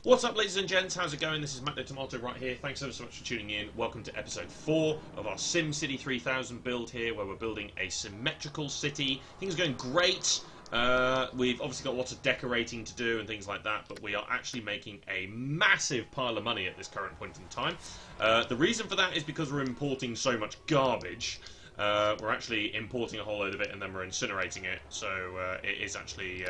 What's up, ladies and gents? How's it going? This is Matt the Tomato right here. Thanks ever so much for tuning in. Welcome to episode 4 of our SimCity 3000 build here, where we're building a symmetrical city. Things are going great. We've obviously got lots of decorating to do and things like that, but we are actually making a massive pile of money at this current point in time. The reason for that is because we're importing so much garbage. We're actually importing a whole load of it and then we're incinerating it, so it is actually,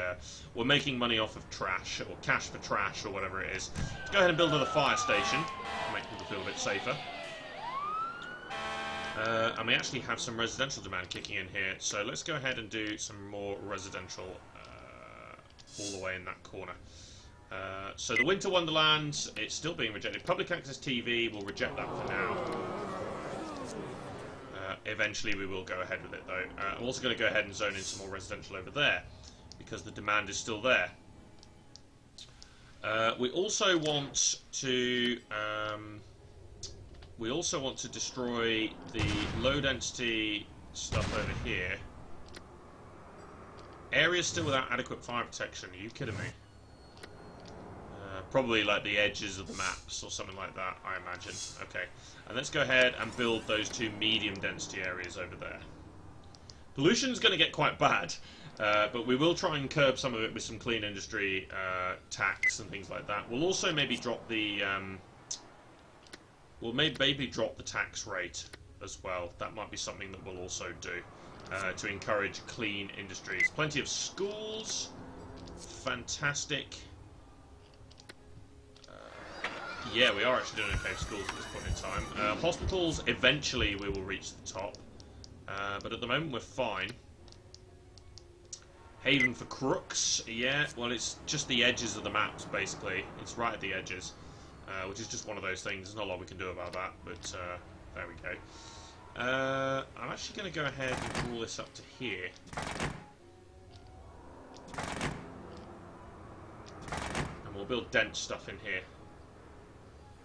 we're making money off of trash, or cash for trash, or whatever it is. Let's go ahead and build another fire station to make people feel a bit safer. And we actually have some residential demand kicking in here, so let's go ahead and do some more residential all the way in that corner. So the Winter Wonderland, it's still being rejected. Public access TV, we'll reject that for now. Eventually we will go ahead with it though. I'm also going to go ahead and zone in some more residential over there, because the demand is still there. We also want to destroy the low density stuff over here. Areas still without adequate fire protection. Are you kidding me? Probably like the edges of the maps or something like that, I imagine. Okay, and let's go ahead and build those two medium density areas over there. Pollution's going to get quite bad, but we will try and curb some of it with some clean industry tax and things like that. We'll also maybe drop the drop the tax rate as well. That might be something that we'll also do to encourage clean industries. Plenty of schools, fantastic. Yeah, we are actually doing okay with schools at this point in time. Hospitals, eventually we will reach the top. But at the moment we're fine. Haven for crooks, yeah, well it's just the edges of the maps basically. It's right at the edges, which is just one of those things. There's not a lot we can do about that, but there we go. I'm actually going to go ahead and draw this up to here. And we'll build dense stuff in here.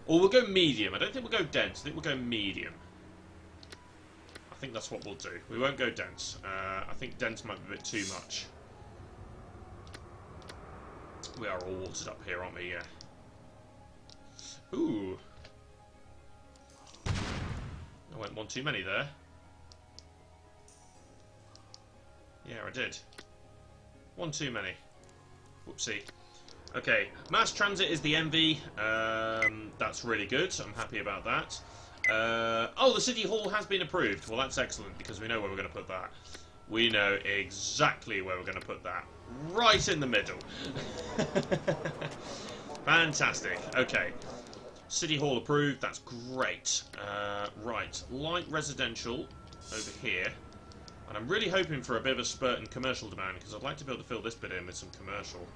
Or we'll go medium. I don't think we'll go dense. I think we'll go medium. I think that's what we'll do. We won't go dense. I think dense might be a bit too much. We are all watered up here, aren't we? Yeah. Ooh. I went one too many there. Yeah, I did. One too many. Whoopsie. Okay, mass transit is the MV. That's really good. I'm happy about that. Oh, the City Hall has been approved. Well, that's excellent, because we know where we're going to put that. We know exactly where we're going to put that. Right in the middle. Fantastic. Okay. City Hall approved. That's great. Right. Light residential over here. And I'm really hoping for a bit of a spurt in commercial demand, because I'd like to be able to fill this bit in with some commercial.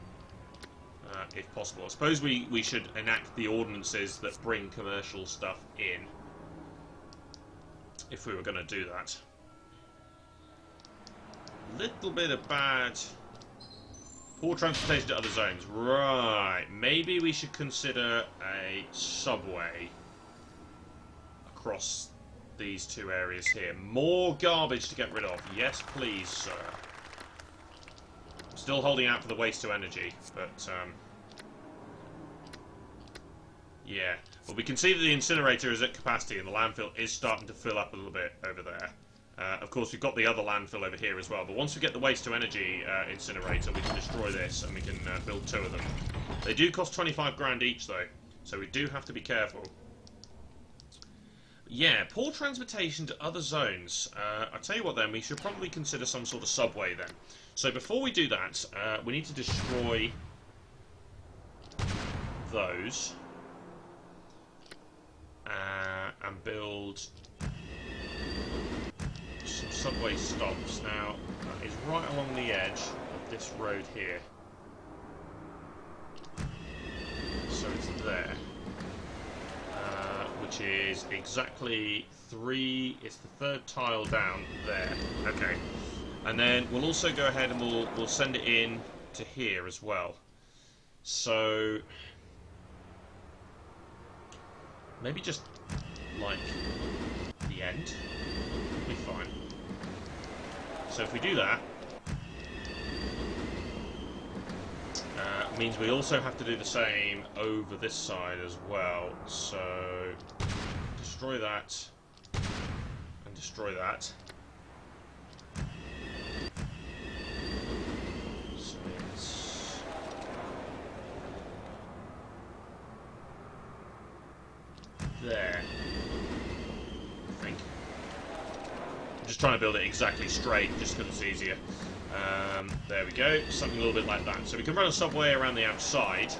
If possible. I suppose we should enact the ordinances that bring commercial stuff in, if we were going to do that. Little bit of bad. Poor transportation to other zones. Right. Maybe we should consider a subway across these two areas here. More garbage to get rid of. Yes, please, sir. Still holding out for the waste to energy, but yeah. Well, we can see that the incinerator is at capacity and the landfill is starting to fill up a little bit over there. Of course, we've got the other landfill over here as well, but once we get the waste to energy incinerator, we can destroy this and we can build 2 of them. They do cost 25 grand each, though, so we do have to be careful. Yeah, poor transportation to other zones. I'll tell you what then, we should probably consider some sort of subway then. So before we do that, we need to destroy those and build some subway stops. Now, that is right along the edge of this road here. So it's there. Which is exactly 3, it's the 3rd tile down there. Okay. And then we'll also go ahead and we'll send it in to here as well. So maybe just like the end would be fine. So if we do that, Means we also have to do the same over this side as well. So destroy that and destroy that. So it's there, I think. I'm just trying to build it exactly straight just because it's easier. There we go, something a little bit like that. So we can run a subway around the outside,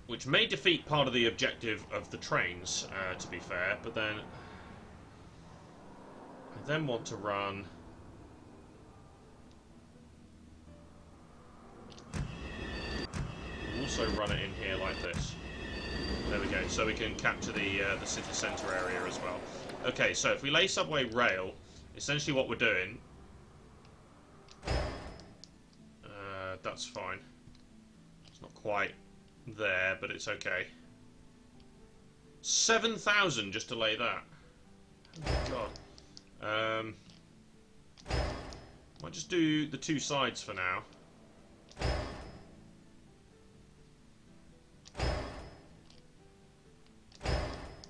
which may defeat part of the objective of the trains, to be fair, but then I then want to run also run it in here like this. There we go, so we can capture the city centre area as well. Okay, so if we lay subway rail, essentially what we're doing... that's fine. It's not quite there, but it's okay. 7,000 just to lay that. Oh my god. Might just do the two sides for now.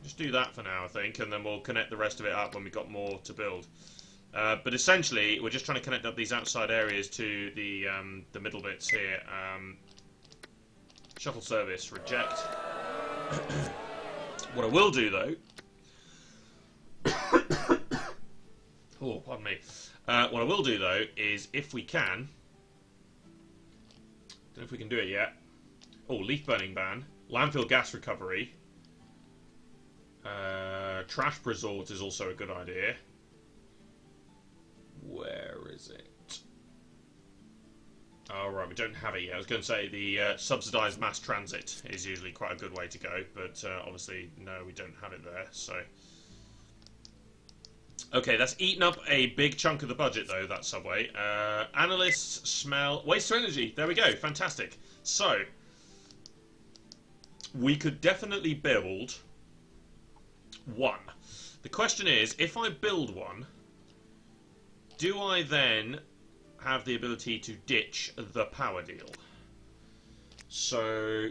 Just do that for now, I think, and then we'll connect the rest of it up when we've got more to build. But essentially, we're just trying to connect up these outside areas to the middle bits here. Shuttle service, reject. What I will do, though... oh, pardon me. What I will do, though, is if we can... don't know if we can do it yet. Oh, leaf burning ban. Landfill gas recovery. Trash resort is also a good idea. Where is it? Oh, right, we don't have it yet. I was going to say the subsidised mass transit is usually quite a good way to go, but obviously, no, we don't have it there, so... Okay, that's eaten up a big chunk of the budget, though, that subway. Analysts smell... waste to energy! There we go, fantastic. So, we could definitely build... one. The question is, if I build one, do I then have the ability to ditch the power deal? So,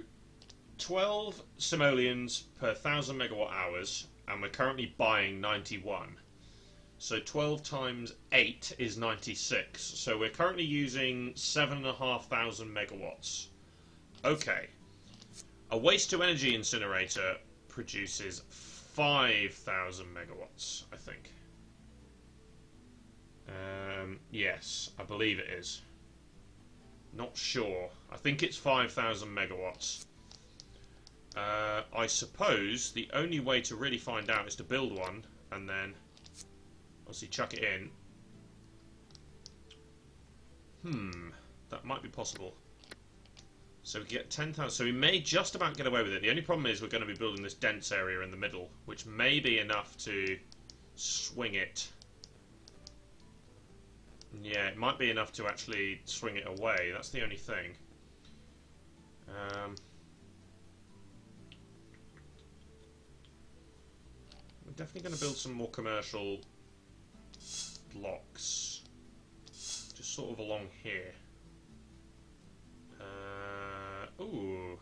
12 simoleons per 1,000 megawatt hours, and we're currently buying 91. So 12 times 8 is 96. So we're currently using 7,500 megawatts. Okay. A waste-to-energy incinerator produces 5,000 megawatts, I think. Yes, I believe it is. Not sure. I think it's 5,000 megawatts. I suppose the only way to really find out is to build one and then obviously chuck it in. That might be possible. So we get 10,000. So we may just about get away with it. The only problem is we're going to be building this dense area in the middle, which may be enough to swing it. Yeah, it might be enough to actually swing it away. That's the only thing. We're definitely going to build some more commercial blocks. Just sort of along here. Ooh.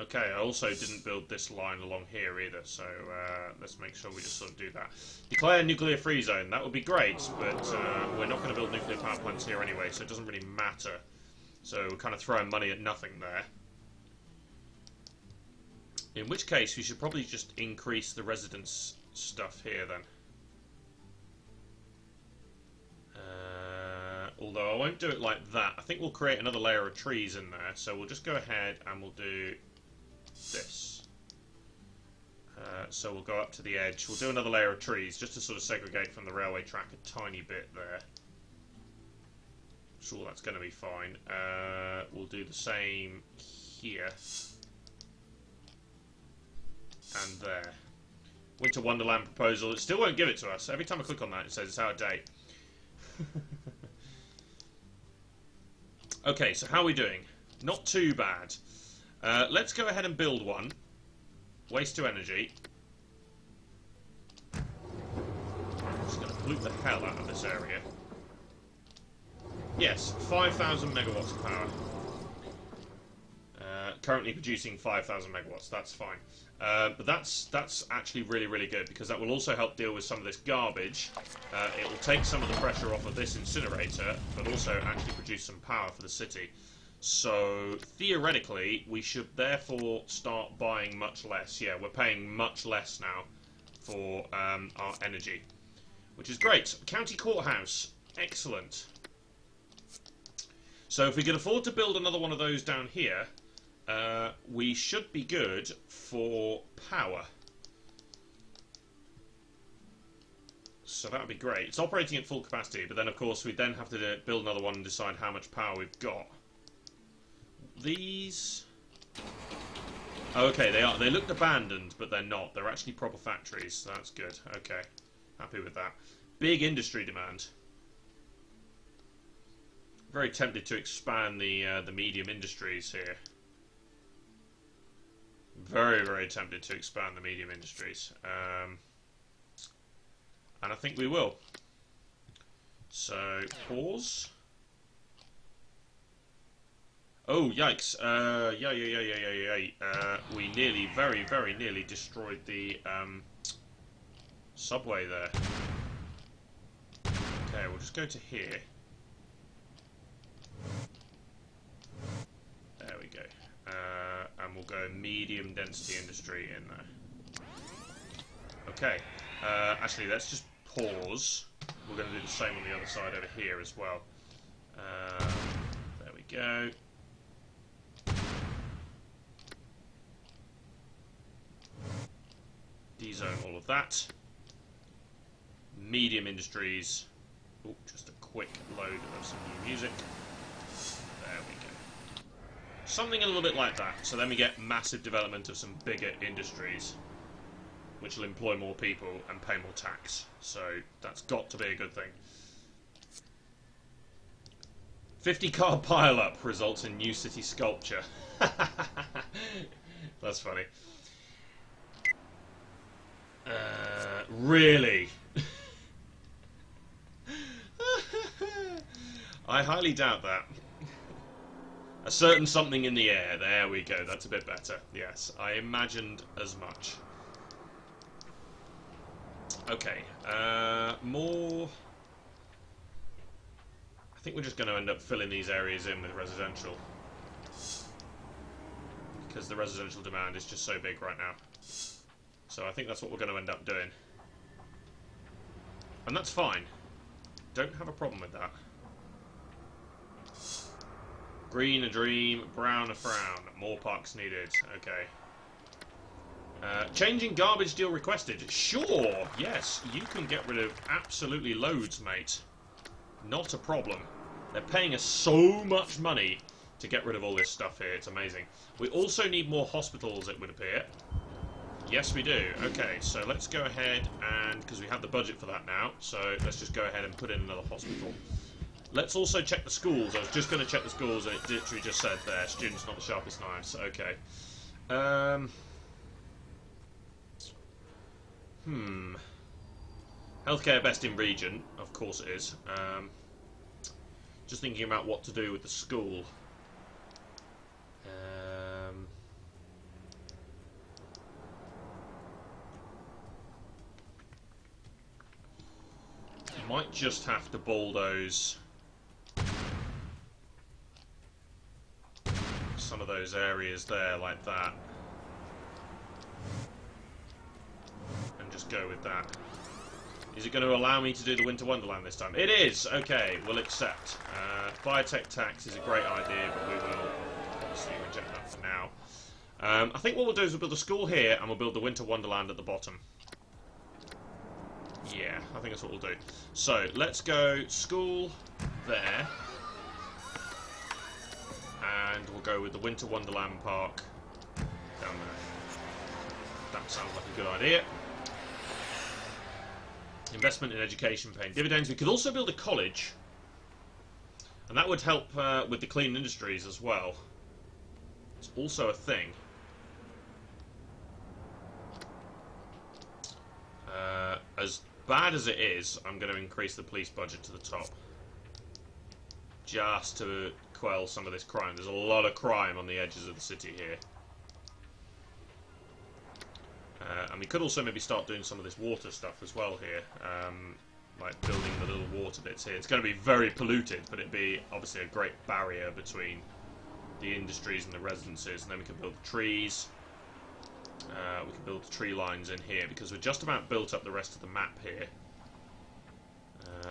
Okay, I also didn't build this line along here either, so let's make sure we just sort of do that. Declare nuclear free zone, that would be great, but we're not going to build nuclear power plants here anyway, so it doesn't really matter. So we're kind of throwing money at nothing there. In which case, we should probably just increase the residence stuff here then. Although I won't do it like that. I think we'll create another layer of trees in there. So we'll just go ahead and we'll do this. So we'll go up to the edge. We'll do another layer of trees just to sort of segregate from the railway track a tiny bit there. Sure, that's going to be fine. We'll do the same here. And there. Winter Wonderland proposal. It still won't give it to us. Every time I click on that, it says it's out of date. Okay, so how are we doing? Not too bad. Let's go ahead and build one. Waste to energy. pollute the hell out of this area. Yes, 5,000 megawatts of power. Currently producing 5,000 megawatts. That's fine. But that's actually really, really good, because that will also help deal with some of this garbage. It will take some of the pressure off of this incinerator, but also actually produce some power for the city. So, theoretically, we should therefore start buying much less. Yeah, we're paying much less now for our energy, which is great. County Courthouse. Excellent. So, if we can afford to build another one of those down here, we should be good for power. So that would be great. It's operating at full capacity, but then, of course, we then have to build another one and decide how much power we've got. These... Okay, they looked abandoned, but they're not. They're actually proper factories, so that's good. Okay, happy with that. Big industry demand. Very tempted to expand the medium industries here. Very, very tempted to expand the medium industries. And I think we will. So, pause. Oh, yikes. We nearly, very, very nearly destroyed the subway there. Okay, we'll just go to here. There we go. And we'll go medium density industry in there. Okay. Actually, let's just pause. We're going to do the same on the other side over here as well. There we go. Dezone all of that. Medium industries. Oh, just a quick load of some new music. There we go. Something a little bit like that. So then we get massive development of some bigger industries, which will employ more people and pay more tax. So that's got to be a good thing. 50-car pile-up results in new city sculpture. That's funny. Really? I highly doubt that. A certain something in the air. There we go. That's a bit better. Yes, I imagined as much. Okay. More... I think we're just going to end up filling these areas in with residential, because the residential demand is just so big right now. So I think that's what we're going to end up doing. And that's fine. Don't have a problem with that. Green a dream, brown a frown. More parks needed. Okay. Changing garbage deal requested. Sure, yes, you can get rid of absolutely loads, mate. Not a problem. They're paying us so much money to get rid of all this stuff here. It's amazing. We also need more hospitals, it would appear. Yes, we do. Okay, so let's go ahead and... because we have the budget for that now, so let's just go ahead and put in another hospital. Let's also check the schools. I was just going to check the schools, and it literally just said there, students not the sharpest knives. Okay. Healthcare best in region. Of course it is. Just thinking about what to do with the school. Might just have to bulldoze some of those areas there like that, and just go with that. Is it going to allow me to do the Winter Wonderland this time? It is! Okay, we'll accept. Biotech tax is a great idea, but we will obviously reject that for now. I think what we'll do is we'll build a school here, and we'll build the Winter Wonderland at the bottom. Yeah, I think that's what we'll do. So, let's go school there. And we'll go with the Winter Wonderland Park down there. That sounds like a good idea. Investment in education paying dividends. We could also build a college. And that would help with the clean industries as well. It's also a thing. As bad as it is, I'm going to increase the police budget to the top. Just to quell some of this crime. There's a lot of crime on the edges of the city here. And we could also maybe start doing some of this water stuff as well here. Like building the little water bits here. It's going to be very polluted, but it'd be obviously a great barrier between the industries and the residences. And then we can build the trees. We can build the tree lines in here, because we're just about built up the rest of the map here.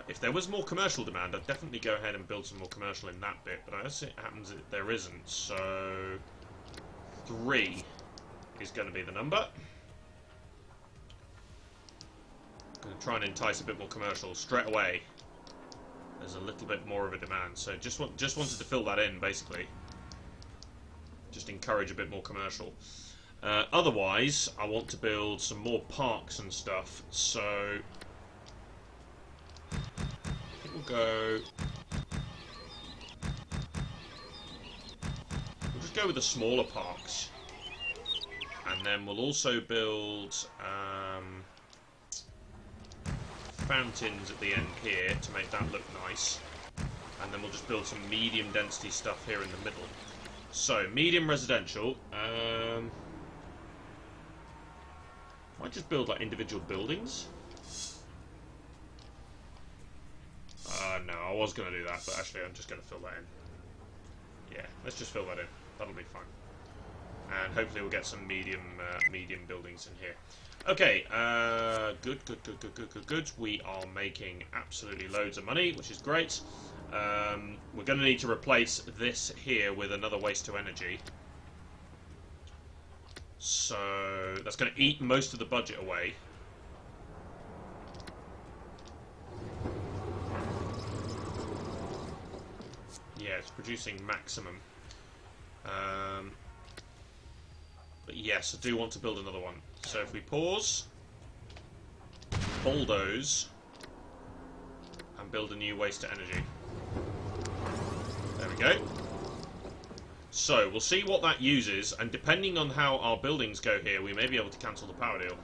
If there was more commercial demand, I'd definitely go ahead and build some more commercial in that bit, but as it happens, there isn't. So 3 is going to be the number. I'm going to try and entice a bit more commercial straight away. There's a little bit more of a demand, so just wanted to fill that in, basically. Just encourage a bit more commercial. Otherwise, I want to build some more parks and stuff, so I think we'll just go with the smaller parks, and then we'll also build fountains at the end here to make that look nice, and then we'll just build some medium density stuff here in the middle. So medium residential. Might just build like individual buildings. No, I was going to do that, but actually I'm just going to fill that in. Yeah, let's just fill that in. That'll be fine. And hopefully we'll get some medium buildings in here. Okay, good. We are making absolutely loads of money, which is great. We're going to need to replace this here with another waste to energy. So that's going to eat most of the budget away. Yeah, it's producing maximum. But yes, I do want to build another one. So if we pause, bulldoze, and build a new waste to energy. There we go. So we'll see what that uses, and depending on how our buildings go here, we may be able to cancel the power deal.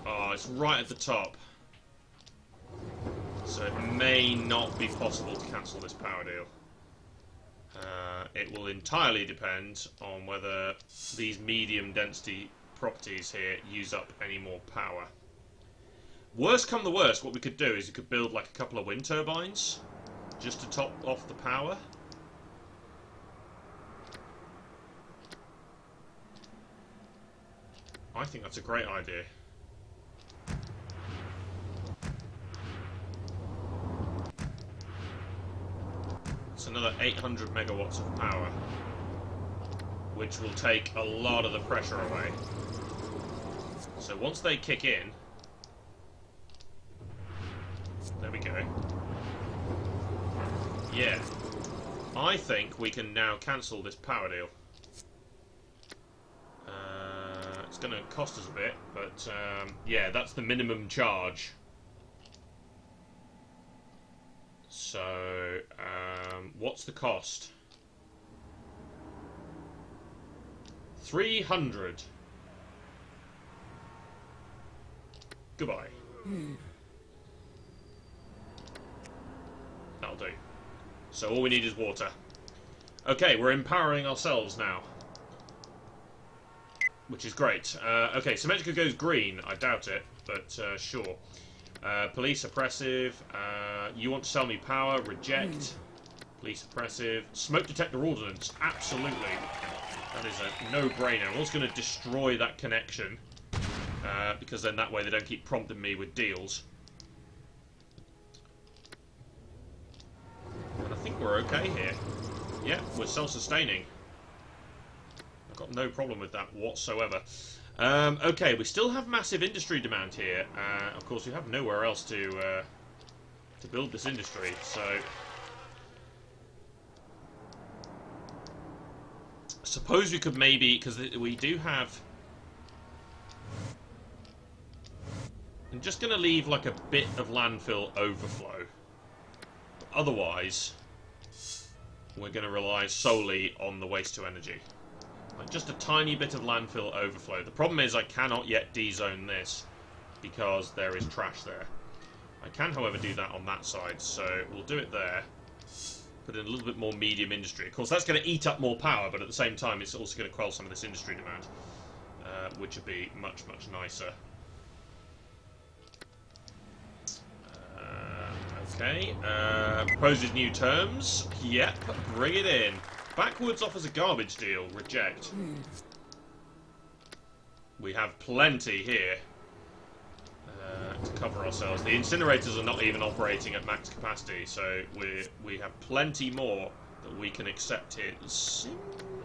Oh, it's right at the top. So it may not be possible to cancel this power deal. It will entirely depend on whether these medium density properties here use up any more power. Worst come to worst, what we could do is we could build like a couple of wind turbines just to top off the power. I think that's a great idea. It's another 800 megawatts of power, which will take a lot of the pressure away. So once they kick in, there we go. Yeah, I think we can now cancel this power deal. It's going to cost us a bit, but yeah, that's the minimum charge. So, what's the cost? 300. Goodbye. That'll do. So all we need is water. Okay, we're empowering ourselves now, which is great. Okay, Symmetrica goes green. I doubt it, but sure. Police oppressive. You want to sell me power? Reject. Police oppressive. Smoke detector ordnance. Absolutely. That is a no-brainer. I'm also going to destroy that connection, because then that way they don't keep prompting me with deals. And I think we're okay here. Yeah, we're self-sustaining. I've got no problem with that whatsoever. Okay, we still have massive industry demand here. Of course, we have nowhere else to build this industry, so suppose we could maybe, because we do have. I'm just going to leave like a bit of landfill overflow. Otherwise, we're going to rely solely on the waste to energy. Just a tiny bit of landfill overflow. The problem is I cannot yet D-zone this because there is trash there. I can, however, do that on that side, so we'll do it there. Put in a little bit more medium industry. Of course, that's going to eat up more power, but at the same time, it's also going to quell some of this industry demand, which would be much, much nicer. Okay. Proposes new terms. Yep, bring it in. Backwoods offers a garbage deal. Reject. We have plenty here to cover ourselves. The incinerators are not even operating at max capacity, so we have plenty more that we can accept here.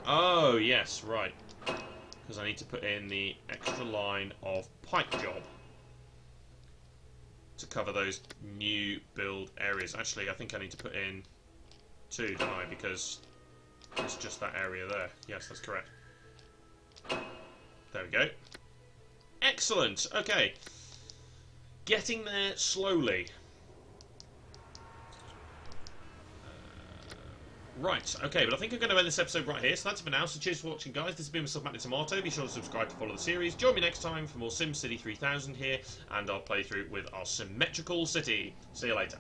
Oh, yes, right. Because I need to put in the extra line of pipe job to cover those new build areas. Actually, I think I need to put in 2, don't I? Because it's just that area there. Yes, that's correct. There we go. Excellent. Okay. Getting there slowly. Right, okay, but I think I'm going to end this episode right here, so that's it for now. So cheers for watching, guys. This has been myself, Matt the Tomato. Be sure to subscribe to follow the series. Join me next time for more SimCity 3000 here, and I'll play through with our symmetrical city. See you later.